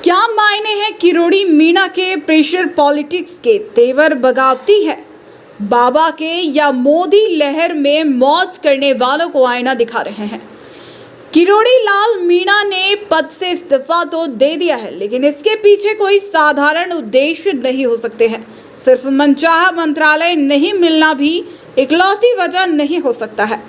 क्या मायने हैं किरोड़ी मीणा के प्रेशर पॉलिटिक्स के? तेवर बगावती है बाबा के या मोदी लहर में मौज करने वालों को आईना दिखा रहे हैं? किरोड़ी लाल मीणा ने पद से इस्तीफा तो दे दिया है, लेकिन इसके पीछे कोई साधारण उद्देश्य नहीं हो सकते हैं। सिर्फ मनचाहा मंत्रालय नहीं मिलना भी इकलौती वजह नहीं हो सकता है।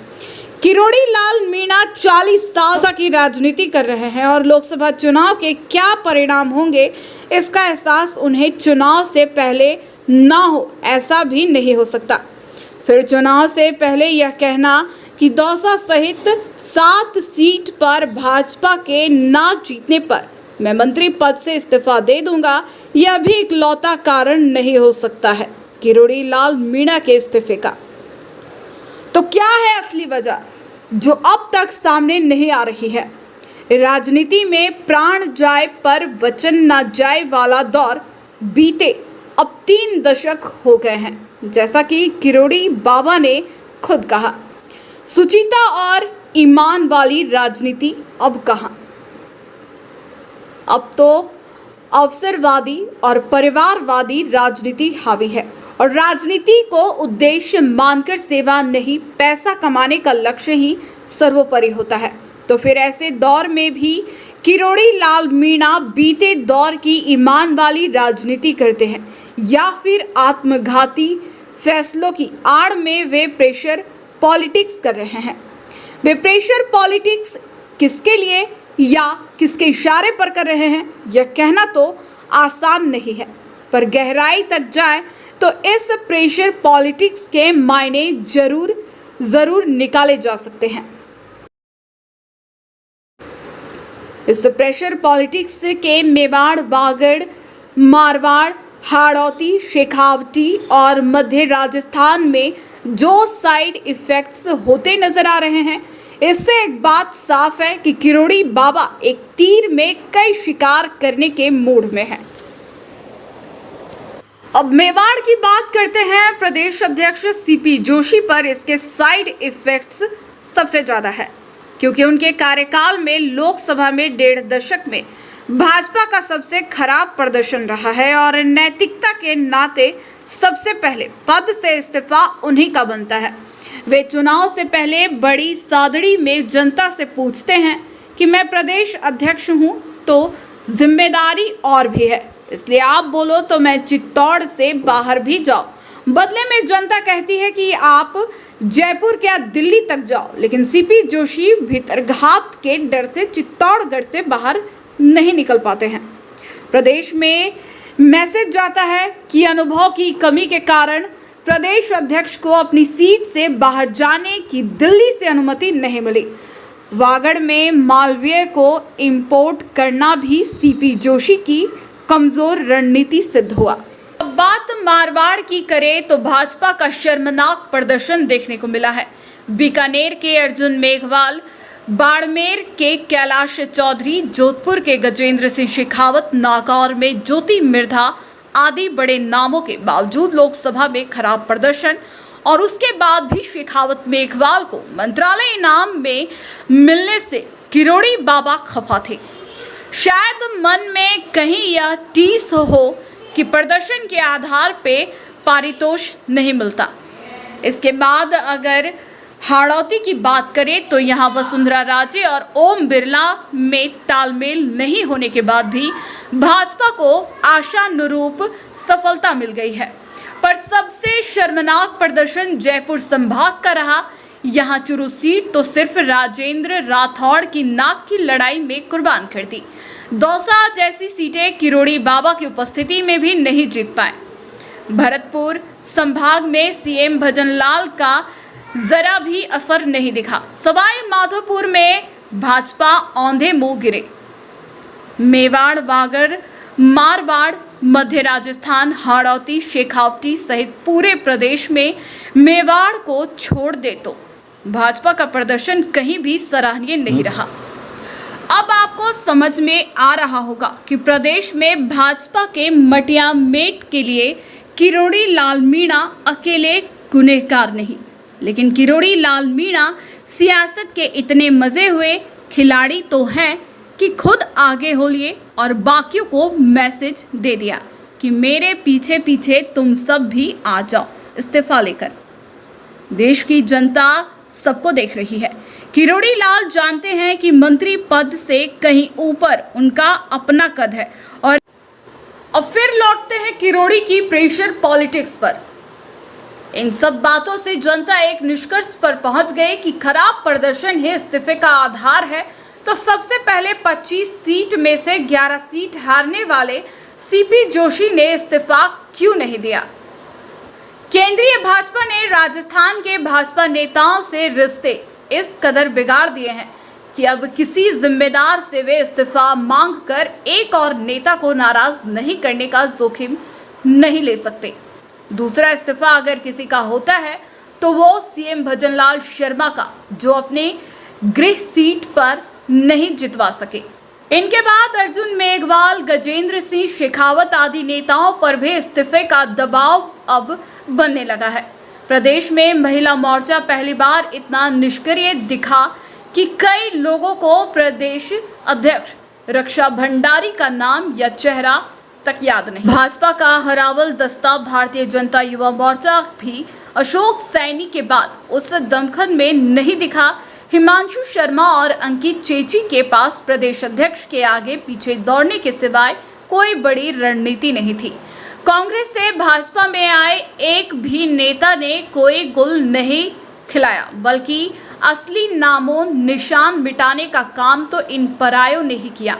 किरोड़ी लाल मीणा 40 साल की राजनीति कर रहे हैं और लोकसभा चुनाव के क्या परिणाम होंगे इसका एहसास उन्हें चुनाव से पहले ना हो, ऐसा भी नहीं हो सकता। फिर चुनाव से पहले यह कहना कि दौसा सहित 7 सीट पर भाजपा के ना जीतने पर मैं मंत्री पद से इस्तीफा दे दूंगा, यह भी इकलौता कारण नहीं हो सकता है किरोड़ी लाल मीणा के इस्तीफे का। तो क्या है असली वजह जो अब तक सामने नहीं आ रही है? राजनीति में प्राण जाए पर वचन ना जाए वाला दौर बीते अब 3 दशक हो गए हैं। जैसा कि किरोड़ी बाबा ने खुद कहा, सुचिता और ईमान वाली राजनीति अब कहाँ? अब तो अवसरवादी और परिवारवादी राजनीति हावी है और राजनीति को उद्देश्य मानकर सेवा नहीं, पैसा कमाने का लक्ष्य ही सर्वोपरि होता है। तो फिर ऐसे दौर में भी किरोड़ी लाल मीणा बीते दौर की ईमान वाली राजनीति करते हैं या फिर आत्मघाती फैसलों की आड़ में वे प्रेशर पॉलिटिक्स कर रहे हैं? वे प्रेशर पॉलिटिक्स किसके लिए या किसके इशारे पर कर रहे हैं, यह कहना तो आसान नहीं है, पर गहराई तक जाए तो इस प्रेशर पॉलिटिक्स के मायने जरूर निकाले जा सकते हैं। इस प्रेशर पॉलिटिक्स के मेवाड़, वागड़, मारवाड़, हाड़ौती, शेखावटी और मध्य राजस्थान में जो साइड इफेक्ट्स होते नजर आ रहे हैं, इससे एक बात साफ है कि किरोड़ी बाबा एक तीर में कई शिकार करने के मूड में हैं। अब मेवाड़ की बात करते हैं। प्रदेश अध्यक्ष सीपी जोशी पर इसके साइड इफेक्ट्स सबसे ज्यादा है, क्योंकि उनके कार्यकाल में लोकसभा में 1.5 दशक में भाजपा का सबसे खराब प्रदर्शन रहा है और नैतिकता के नाते सबसे पहले पद से इस्तीफा उन्हीं का बनता है। वे चुनाव से पहले बड़ी सादड़ी में जनता से पूछते हैं कि मैं प्रदेश अध्यक्ष हूं तो जिम्मेदारी और भी है, इसलिए आप बोलो तो मैं चित्तौड़ से बाहर भी जाऊं। बदले में जनता कहती है कि आप जयपुर क्या दिल्ली तक जाओ, लेकिन सीपी जोशी भीतरघात के डर से चित्तौड़गढ़ से बाहर नहीं निकल पाते हैं। प्रदेश में मैसेज जाता है कि अनुभव की कमी के कारण प्रदेश अध्यक्ष को अपनी सीट से बाहर जाने की दिल्ली से अनुमति नहीं मिली। वागड़ में मालवीय को इंपोर्ट करना भी सीपी जोशी की कमजोर रणनीति सिद्ध हुआ। अब बात मारवाड़ की करें तो भाजपा का शर्मनाक प्रदर्शन देखने को मिला है। बीकानेर के अर्जुन मेघवाल, बाड़मेर के कैलाश चौधरी, जोधपुर के गजेंद्र सिंह शेखावत, नागौर में ज्योति मिर्धा आदि बड़े नामों के बावजूद लोकसभा में खराब प्रदर्शन और उसके बाद भी शेखावत मेघवाल को मंत्रालय इनाम में मिलने से किरोड़ी बाबा खफा थे। शायद मन में कहीं यह टीस हो कि प्रदर्शन के आधार पे पारितोष नहीं मिलता। इसके बाद अगर हाड़ौती की बात करें तो यहाँ वसुंधरा राजे और ओम बिरला में तालमेल नहीं होने के बाद भी भाजपा को आशानुरूप सफलता मिल गई है। पर सबसे शर्मनाक प्रदर्शन जयपुर संभाग का रहा। यहाँ चुरू सीट तो सिर्फ राजेंद्र राठौड़ की नाक की लड़ाई में कुर्बान कर दी। दौसा जैसी सीटें किरोड़ी बाबा की उपस्थिति में भी नहीं जीत पाए। भरतपुर संभाग में सीएम भजनलाल का जरा भी असर नहीं दिखा। सवाई माधोपुर में भाजपा औंधे मुंह गिरे। मेवाड़, वागड़, मारवाड़, मध्य राजस्थान, हाड़ौती, शेखावटी सहित पूरे प्रदेश में मेवाड़ को छोड़ दे तो भाजपा का प्रदर्शन कहीं भी सराहनीय नहीं रहा। अब आपको समझ में आ रहा होगा कि प्रदेश में भाजपा के मटिया मेट के लिए किरोड़ी लाल मीणा अकेले गुनहगार नहीं, लेकिन किरोड़ी लाल मीणा सियासत के इतने मजे हुए खिलाड़ी तो हैं कि खुद आगे हो लिए और बाकियों को मैसेज दे दिया कि मेरे पीछे पीछे तुम सब भी आ जाओ इस्तीफा लेकर। देश की जनता सबको देख रही है। किरोड़ी लाल जानते हैं कि मंत्री पद से कहीं ऊपर उनका अपना कद है। और अब फिर लौटते हैं किरोड़ी की प्रेशर पॉलिटिक्स पर। इन सब बातों से जनता एक निष्कर्ष पर पहुंच गई कि खराब प्रदर्शन ही इस्तीफे का आधार है। तो सबसे पहले 25 सीट में से 11 सीट हारने वाले सीपी जोशी ने इस्तीफा क्यों नहीं दिया? केंद्रीय भाजपा ने राजस्थान के भाजपा नेताओं से रिश्ते इस कदर बिगाड़ दिए हैं कि अब किसी जिम्मेदार से वे इस्तीफा मांगकर एक और नेता को नाराज नहीं करने का जोखिम नहीं ले सकते। दूसरा इस्तीफा अगर किसी का होता है तो वो सीएम भजनलाल शर्मा का, जो अपने गृह सीट पर नहीं जितवा सके। इनके बाद अर्जुन मेघवाल, गजेंद्र सिंह शेखावत आदि नेताओं पर भी इस्तीफे का दबाव अब बनने लगा है। प्रदेश में महिला मोर्चा पहली बार इतना निष्क्रिय दिखा कि कई लोगों को प्रदेश अध्यक्ष रक्षा भंडारी का नाम या चेहरा तक याद नहीं। भाजपा का हरावल दस्ता भारतीय जनता युवा मोर्चा भी अशोक सैनी के बाद उस दमखम में नहीं दिखा। हिमांशु शर्मा और अंकित चेची के पास प्रदेश अध्यक्ष के आगे पीछे दौड़ने के सिवाय कोई बड़ी रणनीति नहीं थी। कांग्रेस से भाजपा में आए एक भी नेता ने कोई गुल नहीं खिलाया, बल्कि असली नामों निशान मिटाने का काम तो इन परायों ने ही किया।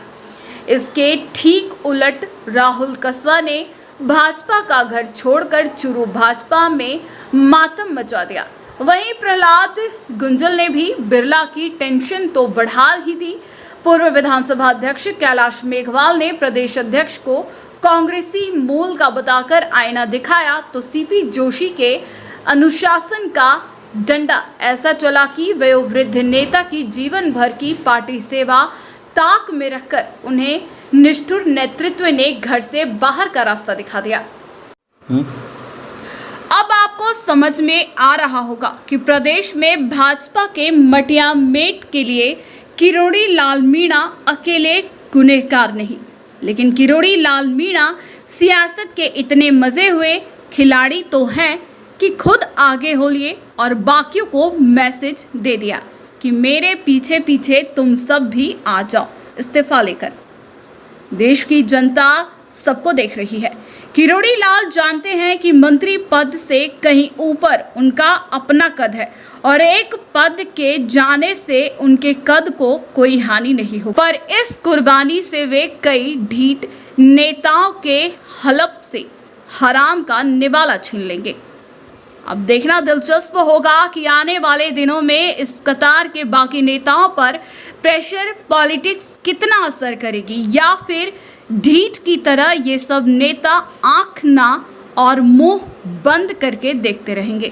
इसके ठीक उलट राहुल कसवा ने भाजपा का घर छोड़कर चुरू भाजपा में मातम मचा दिया। वहीं प्रहलाद गुंजल ने भी बिरला की टेंशन तो बढ़ा ही दी। पूर्व विधानसभा अध्यक्ष कैलाश मेघवाल ने प्रदेश अध्यक्ष को कांग्रेसी मूल का बताकर आईना दिखाया, तो सीपी जोशी के अनुशासन का डंडा ऐसा चला कि वयोवृद्ध नेता की जीवन भर की पार्टी सेवा ताक में रखकर उन्हें निष्ठुर नेतृत्व ने घर से बाहर का रास्ता दिखा दिया। अब आपको समझ में आ रहा होगा कि प्रदेश में भाजपा के मटिया मेट के लिए किरोड़ी लाल मीणा अकेले गुनहगार नहीं, लेकिन किरोड़ी लाल मीणा सियासत के इतने मजे हुए खिलाड़ी तो हैं कि खुद आगे हो लिए और बाकियों को मैसेज दे दिया कि मेरे पीछे पीछे तुम सब भी आ जाओ इस्तीफा लेकर। देश की जनता सबको देख रही है। किरोड़ी लाल जानते हैं कि मंत्री पद से कहीं ऊपर उनका अपना कद है और एक पद के जाने से उनके कद को कोई हानि नहीं हो, पर इस कुर्बानी से वे कई ढीठ नेताओं के हलफ से हराम का निवाला छीन लेंगे। अब देखना दिलचस्प होगा कि आने वाले दिनों में इस कतार के बाकी नेताओं पर प्रेशर पॉलिटिक्स कितना असर करेगी, या फिर ढीठ की तरह ये सब नेता आंख ना और मुंह बंद करके देखते रहेंगे।